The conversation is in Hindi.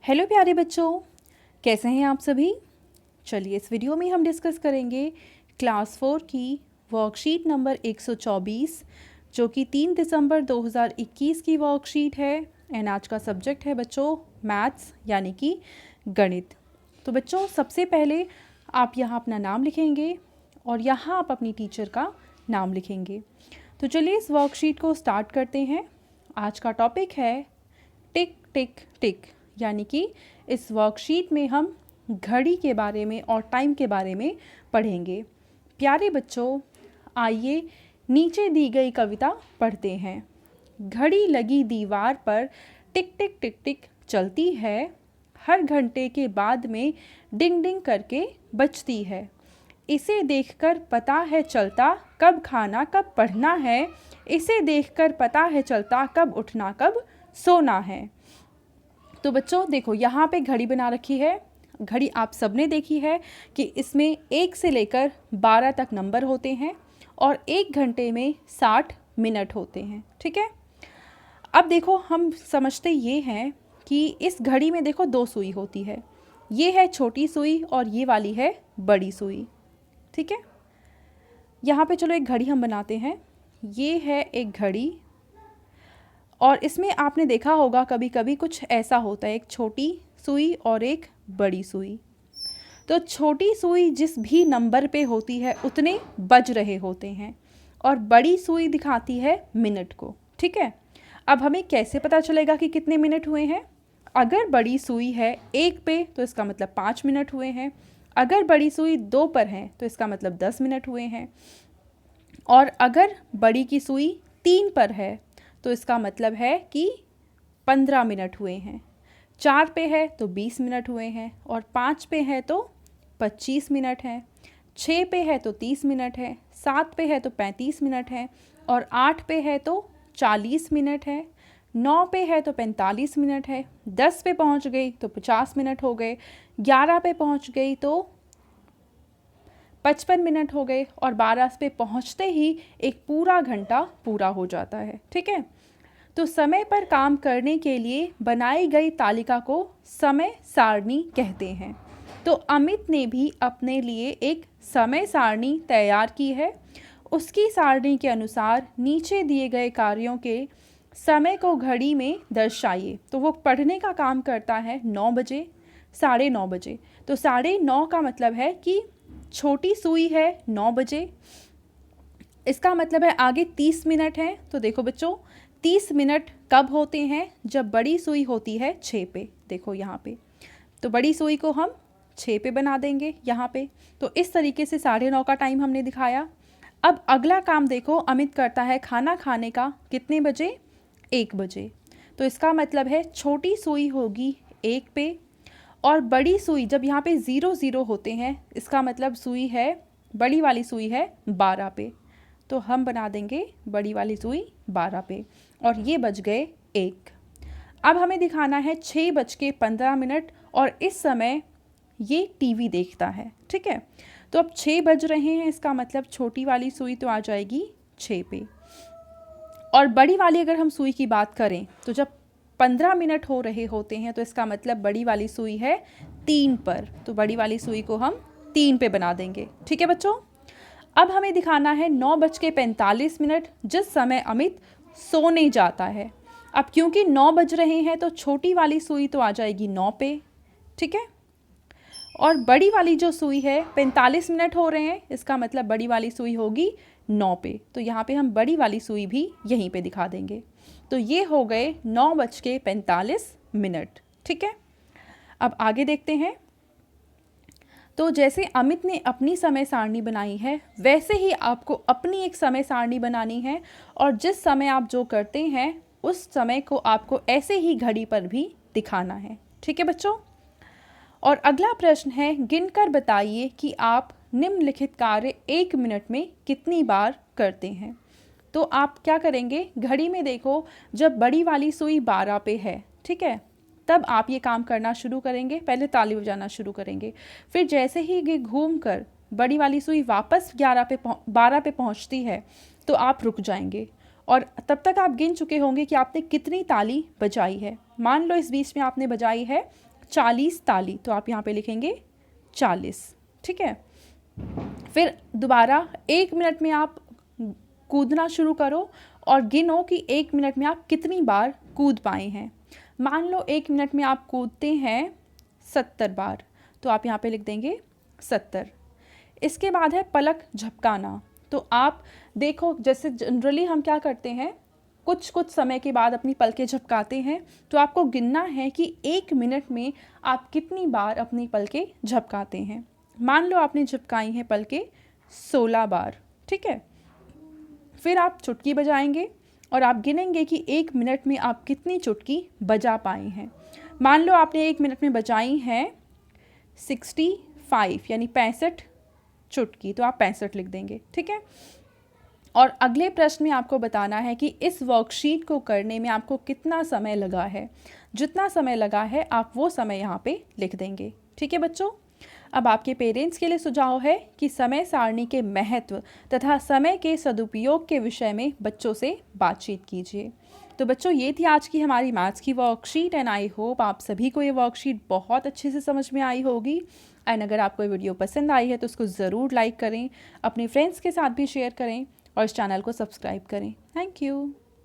हेलो प्यारे बच्चों, कैसे हैं आप सभी। चलिए इस वीडियो में हम डिस्कस करेंगे क्लास 4 की वर्कशीट नंबर 124 जो कि 3 दिसंबर 2021 की वर्कशीट है। एंड आज का सब्जेक्ट है बच्चों मैथ्स यानी कि गणित। तो बच्चों सबसे पहले आप यहाँ अपना नाम लिखेंगे और यहाँ आप अपनी टीचर का नाम लिखेंगे। तो चलिए इस वर्कशीट को स्टार्ट करते हैं। आज का टॉपिक है टिक टिक टिक, यानी कि इस वर्कशीट में हम घड़ी के बारे में और टाइम के बारे में पढ़ेंगे। प्यारे बच्चों, आइए नीचे दी गई कविता पढ़ते हैं। घड़ी लगी दीवार पर टिक टिक टिक टिक चलती है, हर घंटे के बाद में डिंग डिंग करके बजती है। इसे देखकर पता है चलता कब खाना कब पढ़ना है, इसे देखकर पता है चलता कब उठना कब सोना है। तो बच्चों देखो यहाँ पे घड़ी बना रखी है। घड़ी आप सबने देखी है कि इसमें 1 से लेकर 12 तक नंबर होते हैं और 1 घंटे में 60 मिनट होते हैं। ठीक है, अब देखो हम समझते ये हैं कि इस घड़ी में देखो 2 सुई होती है। ये है छोटी सुई और ये वाली है बड़ी सुई। ठीक है, यहाँ पे चलो एक घड़ी हम बनाते हैं। ये है एक घड़ी और इसमें आपने देखा होगा कभी कभी कुछ ऐसा होता है, एक छोटी सुई और एक बड़ी सुई। तो छोटी सुई जिस भी नंबर पे होती है उतने बज रहे होते हैं और बड़ी सुई दिखाती है मिनट को। ठीक है, अब हमें कैसे पता चलेगा कि कितने मिनट हुए हैं। अगर बड़ी सुई है 1 पे तो इसका मतलब 5 मिनट हुए हैं, अगर बड़ी सुई 2 पर है तो इसका मतलब 10 मिनट हुए हैं, और अगर बड़ी की सुई 3 पर है तो इसका मतलब है कि 15 मिनट हुए हैं, 4 पे है तो 20 मिनट हुए हैं, और 5 पे है तो 25 मिनट है, 6 पे है तो 30 मिनट है, 7 पे है तो 35 मिनट है, और 8 पे है तो 40 मिनट है, 9 पे है तो 45 मिनट है, 10 पे पहुंच गई तो 50 मिनट हो गए, 11 पे पहुंच गई तो 55 मिनट हो गए, और 12 पे पहुंचते ही एक पूरा घंटा पूरा हो जाता है। ठीक है, तो समय पर काम करने के लिए बनाई गई तालिका को समय सारणी कहते हैं। तो अमित ने भी अपने लिए एक समय सारणी तैयार की है। उसकी सारणी के अनुसार नीचे दिए गए कार्यों के समय को घड़ी में दर्शाइए। तो वो पढ़ने का काम करता है 9 बजे, 9:30 बजे। तो 9:30 का मतलब है कि छोटी सुई है 9 बजे, इसका मतलब है आगे 30 मिनट है। तो देखो बच्चों 30 मिनट कब होते हैं, जब बड़ी सुई होती है 6 पे। देखो यहाँ पे तो बड़ी सुई को हम 6 पे बना देंगे यहाँ पे। तो इस तरीके से 9:30 का टाइम हमने दिखाया। अब अगला काम देखो, अमित करता है खाना खाने का कितने बजे, 1 बजे। तो इसका मतलब है छोटी सुई होगी 1 पे, और बड़ी सुई जब यहाँ पे 0 होते हैं इसका मतलब सुई है, बड़ी वाली सुई है 12 पे। तो हम बना देंगे बड़ी वाली सुई 12 पे, और ये बज गए 1। अब हमें दिखाना है 6:15 और इस समय ये टीवी देखता है। ठीक है, तो अब 6 बज रहे हैं, इसका मतलब छोटी वाली सुई तो आ जाएगी 6 पे, और बड़ी वाली अगर हम सुई की बात करें तो जब 15 मिनट हो रहे होते हैं तो इसका मतलब बड़ी वाली सुई है 3 पर। तो बड़ी वाली सुई को हम 3 पे बना देंगे। ठीक है बच्चों, अब हमें दिखाना है 9:45 जिस समय अमित सोने जाता है। अब क्योंकि 9 बज रहे हैं तो छोटी वाली सुई तो आ जाएगी 9 पे। ठीक है, और बड़ी वाली जो सुई है 45 मिनट हो रहे हैं, इसका मतलब बड़ी वाली सुई होगी 9 पे। तो यहाँ पे हम बड़ी वाली सुई भी यहीं पे दिखा देंगे। तो ये हो गए 9:45। ठीक है, अब आगे देखते हैं। तो जैसे अमित ने अपनी समय सारणी बनाई है वैसे ही आपको अपनी एक समय सारणी बनानी है, और जिस समय आप जो करते हैं उस समय को आपको ऐसे ही घड़ी पर भी दिखाना है। ठीक है बच्चों, और अगला प्रश्न है गिनकर बताइए कि आप निम्नलिखित कार्य 1 मिनट में कितनी बार करते हैं। तो आप क्या करेंगे, घड़ी में देखो जब बड़ी वाली सुई 12 पे है, ठीक है, तब आप ये काम करना शुरू करेंगे। पहले ताली बजाना शुरू करेंगे, फिर जैसे ही ये घूम कर बड़ी वाली सुई वापस 12 पे पहुंचती है तो आप रुक जाएंगे, और तब तक आप गिन चुके होंगे कि आपने कितनी ताली बजाई है। मान लो इस बीच में आपने बजाई है 40 ताली, तो आप यहाँ पे लिखेंगे 40, ठीक है। फिर दोबारा 1 मिनट में आप कूदना शुरू करो और गिनो कि 1 मिनट में आप कितनी बार कूद पाए हैं। मान लो 1 मिनट में आप कूदते हैं 70 बार, तो आप यहाँ पे लिख देंगे 70। इसके बाद है पलक झपकाना। तो आप देखो, जैसे जनरली हम क्या करते हैं, कुछ समय के बाद अपनी पलकें झपकाते हैं, तो आपको गिनना है कि 1 मिनट में आप कितनी बार अपनी पलकें झपकाते हैं। मान लो आपने झपकाई हैं पलकें 16 बार, ठीक है। फिर आप चुटकी बजाएंगे और आप गिनेंगे कि 1 मिनट में आप कितनी चुटकी बजा पाए हैं। मान लो आपने 1 मिनट में बजाई हैं 65 यानी 65 चुटकी, तो आप 65 लिख देंगे, ठीक है। और अगले प्रश्न में आपको बताना है कि इस वर्कशीट को करने में आपको कितना समय लगा है। जितना समय लगा है आप वो समय यहाँ पे लिख देंगे, ठीक है बच्चों। अब आपके पेरेंट्स के लिए सुझाव है कि समय सारणी के महत्व तथा समय के सदुपयोग के विषय में बच्चों से बातचीत कीजिए। तो बच्चों, ये थी आज की हमारी मैथ्स की वर्कशीट एंड आई होप आप सभी को ये वर्कशीट बहुत अच्छे से समझ में आई होगी। एंड अगर आपको ये वीडियो पसंद आई है तो उसको ज़रूर लाइक करें, अपने फ्रेंड्स के साथ भी शेयर करें और इस चैनल को सब्सक्राइब करें। Thank you.